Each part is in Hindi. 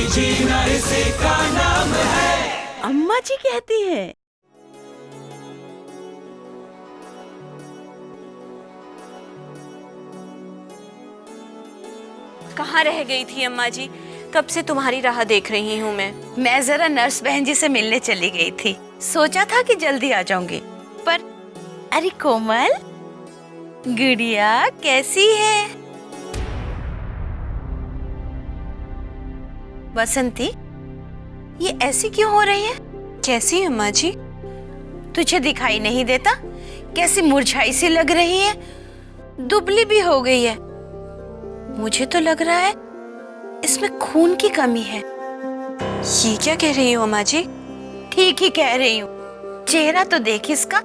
जीना इसी का नाम है। अम्मा जी कहती है। कहाँ रह गई थी अम्मा जी? कब से तुम्हारी राह देख रही हूँ मैं जरा नर्स बहन जी से मिलने चली गई थी। सोचा था कि जल्दी आ जाऊंगी, पर अरे कोमल, गुड़िया कैसी है? बसंती, ये ऐसी क्यों हो रही है? कैसी अम्मा जी? तुझे दिखाई नहीं देता? कैसी मुरझाई सी लग रही है, दुबली भी हो गई है। मुझे तो लग रहा है इसमें खून की कमी है। ये क्या कह रही हो अम्मा जी? ठीक ही कह रही हूँ। चेहरा तो देख इसका।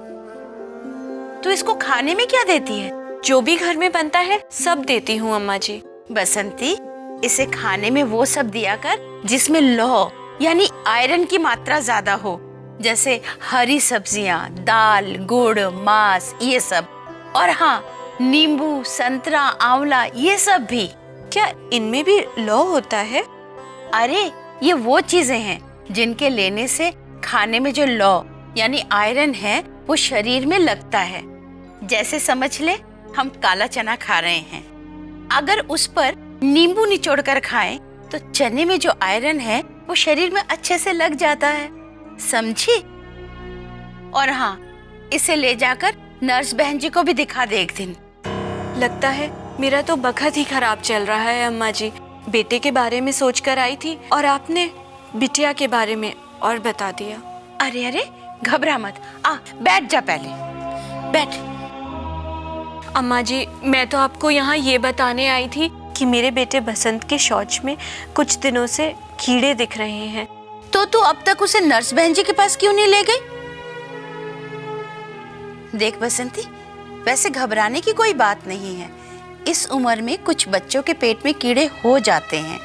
तो इसको खाने में क्या देती है? जो भी घर में बनता है सब देती हूँ अम्मा जी। बसंती, इसे खाने में वो सब दिया कर जिसमें लौह यानी आयरन की मात्रा ज्यादा हो, जैसे हरी सब्जियां, दाल, गुड़, मांस, ये सब। और हाँ, नींबू, संतरा, आंवला, ये सब भी। क्या इनमें भी लौह होता है? अरे, ये वो चीजें हैं जिनके लेने से खाने में जो लौह यानी आयरन है वो शरीर में लगता है। जैसे समझ ले हम काला चना खा रहे हैं, अगर उस पर नींबू निचोड़ कर खाएं तो चने में जो आयरन है वो शरीर में अच्छे से लग जाता है, समझी? और हाँ, इसे ले जाकर नर्स बहन जी को भी दिखा दे एक दिन। लगता है मेरा तो बखत ही खराब चल रहा है अम्मा जी। बेटे के बारे में सोचकर आई थी और आपने बिटिया के बारे में और बता दिया। अरे अरे, घबरा मत, आ बैठ जा, पहले बैठ। अम्मा जी, मैं तो आपको यहाँ ये बताने आई थी कि मेरे बेटे बसंत के शौच में कुछ दिनों से कीड़े दिख रहे हैं। तो तू अब तक उसे नर्स बहन जी के पास क्यों नहीं ले गई? देख बसंती, वैसे घबराने की कोई बात नहीं है। इस उम्र में कुछ बच्चों के पेट में कीड़े हो जाते हैं,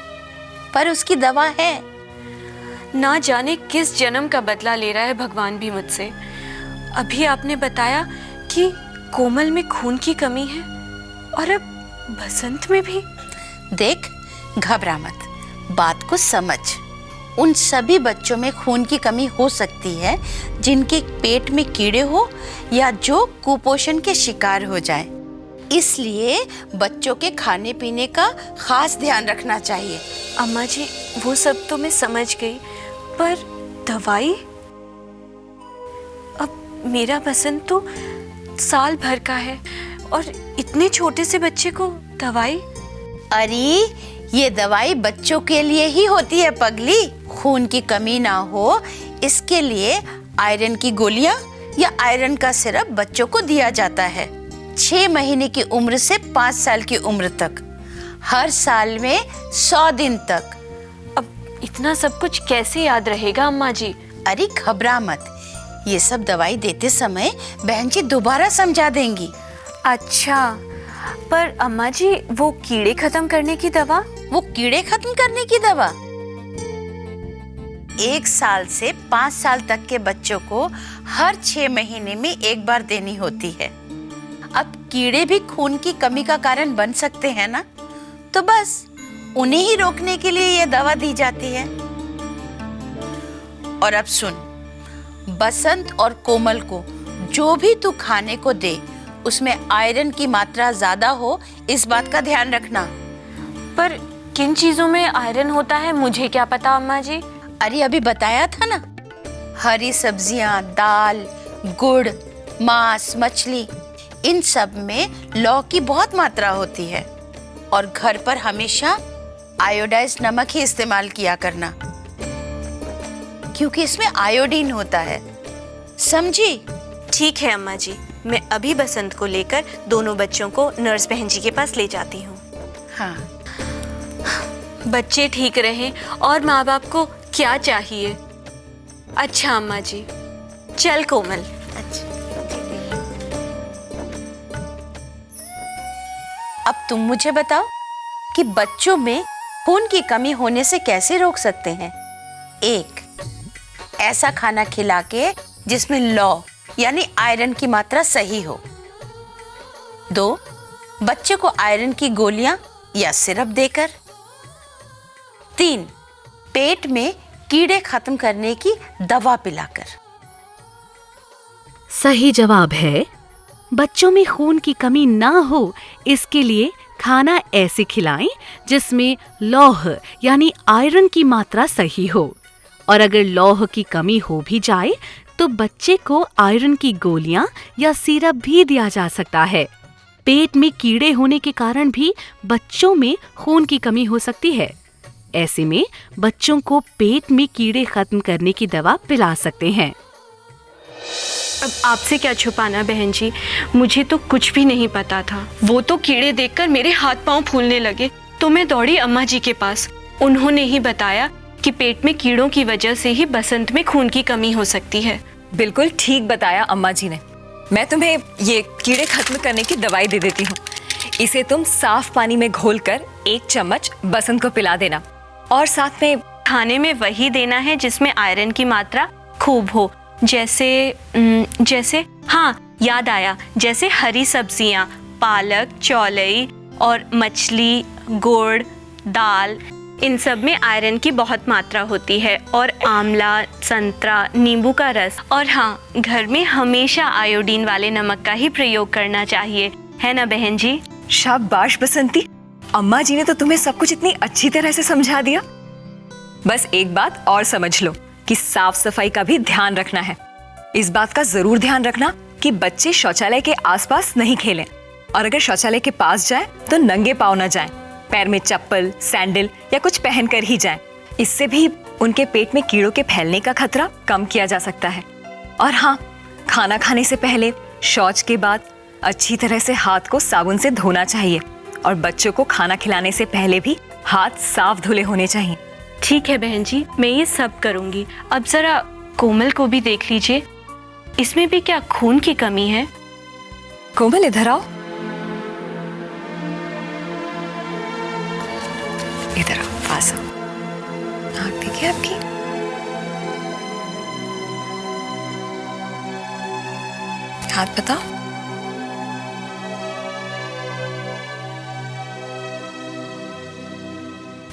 पर उसकी दवा है। ना जाने किस जन्म का बदला ले रहा है भगवान भी मुझसे। अभी आपने बताया कि कोमल में खून की कमी है और अब बसंत में भी। देख, घबरा मत, बात को समझ। उन सभी बच्चों में खून की कमी हो सकती है जिनके पेट में कीड़े हो या जो कुपोषण के शिकार हो जाए। इसलिए बच्चों के खाने पीने का खास ध्यान रखना चाहिए। अम्मा जी, वो सब तो मैं समझ गई, पर दवाई? अब मेरा बसंत तो साल भर का है और इतने छोटे से बच्चे को दवाई? अरे, ये दवाई बच्चों के लिए ही होती है पगली। खून की कमी ना हो इसके लिए आयरन की गोलियां या आयरन का सिरप बच्चों को दिया जाता है। 6 महीने की उम्र से 5 साल की उम्र तक, हर साल में 100 दिन तक। अब इतना सब कुछ कैसे याद रहेगा अम्मा जी? अरे घबरा मत, ये सब दवाई देते समय बहन जी दोबारा समझा देंगी। अच्छा, पर अम्मा जी वो कीड़े खत्म करने की दवा? वो कीड़े खत्म करने की दवा 1 साल से 5 साल तक के बच्चों को हर 6 महीने में एक बार देनी होती है। अब कीड़े भी खून की कमी का कारण बन सकते हैं ना, तो बस उन्हें ही रोकने के लिए यह दवा दी जाती है। और अब सुन, बसंत और कोमल को जो भी तू खाने को दे उसमें आयरन की मात्रा ज्यादा हो, इस बात का ध्यान रखना। पर किन चीजों में आयरन होता है मुझे क्या पता अम्मा जी? अरे अभी बताया था ना, हरी सब्जियां, दाल, गुड़, मांस, मछली, इन सब में लौह की बहुत मात्रा होती है। और घर पर हमेशा आयोडाइज्ड नमक ही इस्तेमाल किया करना, क्योंकि इसमें आयोडीन होता है, समझी? ठीक है अम्मा जी, मैं अभी बसंत को लेकर दोनों बच्चों को नर्स बहन जी के पास ले जाती हूँ। हाँ, बच्चे ठीक रहें और माँ बाप को क्या चाहिए। अच्छा अम्मा जी, चल कोमल। अच्छा। अब तुम मुझे बताओ कि बच्चों में खून की कमी होने से कैसे रोक सकते हैं? 1, ऐसा खाना खिला के जिसमें लौह यानी आयरन की मात्रा सही हो। 2, बच्चे को आयरन की गोलियां या सिरप देकर। 3, पेट में कीड़े खत्म करने की दवा पिलाकर। सही जवाब है बच्चों में खून की कमी ना हो इसके लिए खाना ऐसे खिलाएं जिसमें लौह यानी आयरन की मात्रा सही हो। और अगर लौह की कमी हो भी जाए तो बच्चे को आयरन की गोलियां या सिरप भी दिया जा सकता है। पेट में कीड़े होने के कारण भी बच्चों में खून की कमी हो सकती है। ऐसे में बच्चों को पेट में कीड़े खत्म करने की दवा पिला सकते हैं। अब आपसे क्या छुपाना बहन जी, मुझे तो कुछ भी नहीं पता था। वो तो कीड़े देखकर मेरे हाथ पांव फूलने लगे तो मैं दौड़ी अम्मा जी के पास। उन्होंने ही बताया कि पेट में कीड़ों की वजह से ही बसंत में खून की कमी हो सकती है। बिल्कुल ठीक बताया अम्मा जी ने। मैं तुम्हें ये कीड़े खत्म करने की दवाई दे देती हूँ। इसे तुम साफ पानी में घोलकर 1 चम्मच बसंत को पिला देना और साथ में खाने में वही देना है जिसमें आयरन की मात्रा खूब हो। जैसे हाँ, याद आया, जैसे हरी सब्जियां, पालक, चौलाई और मछली, गुड़, दाल, इन सब में आयरन की बहुत मात्रा होती है। और आंवला, संतरा, नींबू का रस। और हाँ, घर में हमेशा आयोडीन वाले नमक का ही प्रयोग करना चाहिए, है ना बहन जी? शाबाश बसंती, अम्मा जी ने तो तुम्हें सब कुछ इतनी अच्छी तरह से समझा दिया। बस एक बात और समझ लो कि साफ सफाई का भी ध्यान रखना है। इस बात का जरूर ध्यान रखना कि बच्चे शौचालय के आसपास नहीं खेलें और अगर शौचालय के पास जाएं तो नंगे पांव न जाएं। पैर में चप्पल, सैंडल या कुछ पहनकर ही जाएं। इससे भी उनके पेट में कीड़ों के फैलने का खतरा कम किया जा सकता है। और हाँ, खाना खाने से पहले, शौच के बाद अच्छी तरह से हाथ को साबुन से धोना चाहिए और बच्चों को खाना खिलाने से पहले भी हाथ साफ धुले होने चाहिए। ठीक है बहन जी, मैं ये सब करूंगी। अब जरा कोमल को भी देख लीजिए, इसमें भी क्या खून की कमी है? कोमल इधर आओ, इधर आओ, पास आओ। आँख ठीक है आपकी? हाथ बताओ।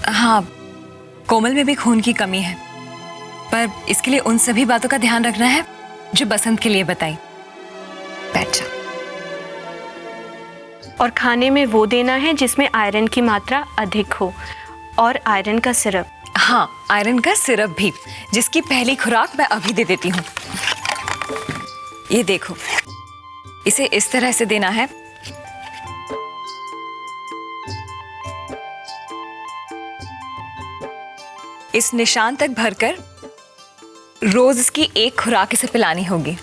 हाँ, कोमल में भी खून की कमी है, पर इसके लिए उन सभी बातों का ध्यान रखना है जो बसंत के लिए बताई। बैठ जाओ। और खाने में वो देना है जिसमें आयरन की मात्रा अधिक हो। और आयरन का सिरप। हाँ, आयरन का सिरप भी, जिसकी पहली खुराक मैं अभी दे देती हूँ। ये देखो, इसे इस तरह से देना है। इस निशान तक भरकर रोज इसकी 1 खुराक इसे पिलानी होगी।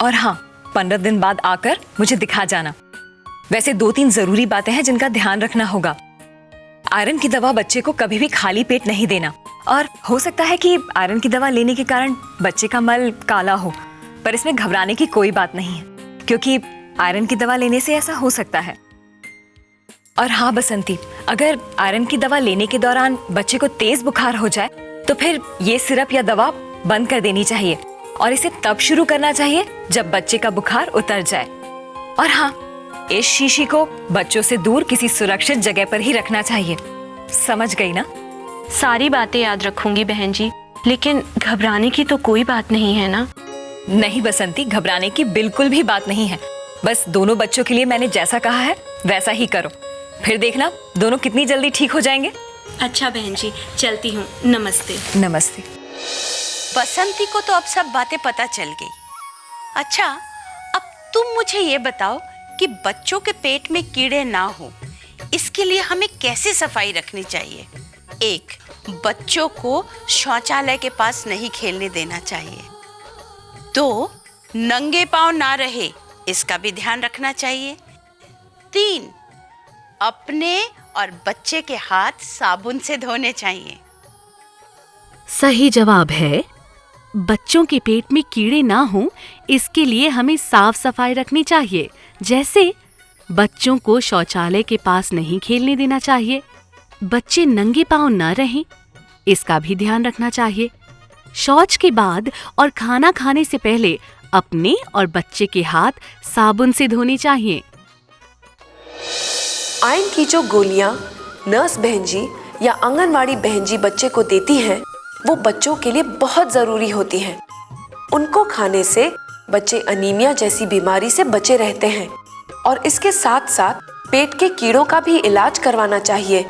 और हाँ, 15 दिन बाद आकर मुझे दिखा जाना। वैसे 2-3 जरूरी बातें हैं जिनका ध्यान रखना होगा। आयरन की दवा बच्चे को कभी भी खाली पेट नहीं देना। और हो सकता है कि आयरन की दवा लेने के कारण बच्चे का मल काला हो, पर इसमें घबराने की कोई बात नहीं है, क्योंकि आयरन की दवा लेने से ऐसा हो सकता है। और हाँ बसंती, अगर आयरन की दवा लेने के दौरान बच्चे को तेज बुखार हो जाए तो फिर ये सिरप या दवा बंद कर देनी चाहिए और इसे तब शुरू करना चाहिए जब बच्चे का बुखार उतर जाए। और हाँ, इस शीशी को बच्चों से दूर किसी सुरक्षित जगह पर ही रखना चाहिए। समझ गई ना? सारी बातें याद रखूंगी बहन जी, लेकिन घबराने की तो कोई बात नहीं है ना? नहीं बसंती, घबराने की बिल्कुल भी बात नहीं है। बस दोनों बच्चों के लिए मैंने जैसा कहा है वैसा ही करो, फिर देखना दोनों कितनी जल्दी ठीक हो जाएंगे। अच्छा बहन जी, चलती हूँ। नमस्ते। नमस्ते। बसंती को तो अब सब बातें पता चल गई। अच्छा, अब तुम मुझे ये बताओ कि बच्चों के पेट में कीड़े ना हो, इसके लिए हमें कैसे सफाई रखनी चाहिए? 1, बच्चों को शौचालय के पास नहीं खेलने देना चाहिए। 2, नंगे पांव ना रहे, इसका भी ध्यान रखना चाहिए। 3, अपने और बच्चे के हाथ साबुन से धोने चाहिए। सही जवाब है बच्चों के पेट में कीड़े ना हों इसके लिए हमें साफ सफाई रखनी चाहिए। जैसे बच्चों को शौचालय के पास नहीं खेलने देना चाहिए, बच्चे नंगे पांव न रहें, इसका भी ध्यान रखना चाहिए। शौच के बाद और खाना खाने से पहले अपने और बच्चे के हाथ साबुन से धोने चाहिए। आयरन की जो गोलियां नर्स बहन जी या आंगनवाड़ी बहन जी बच्चे को देती हैं, वो बच्चों के लिए बहुत जरूरी होती हैं। उनको खाने से बच्चे अनीमिया जैसी बीमारी से बचे रहते हैं और इसके साथ साथ पेट के कीड़ों का भी इलाज करवाना चाहिए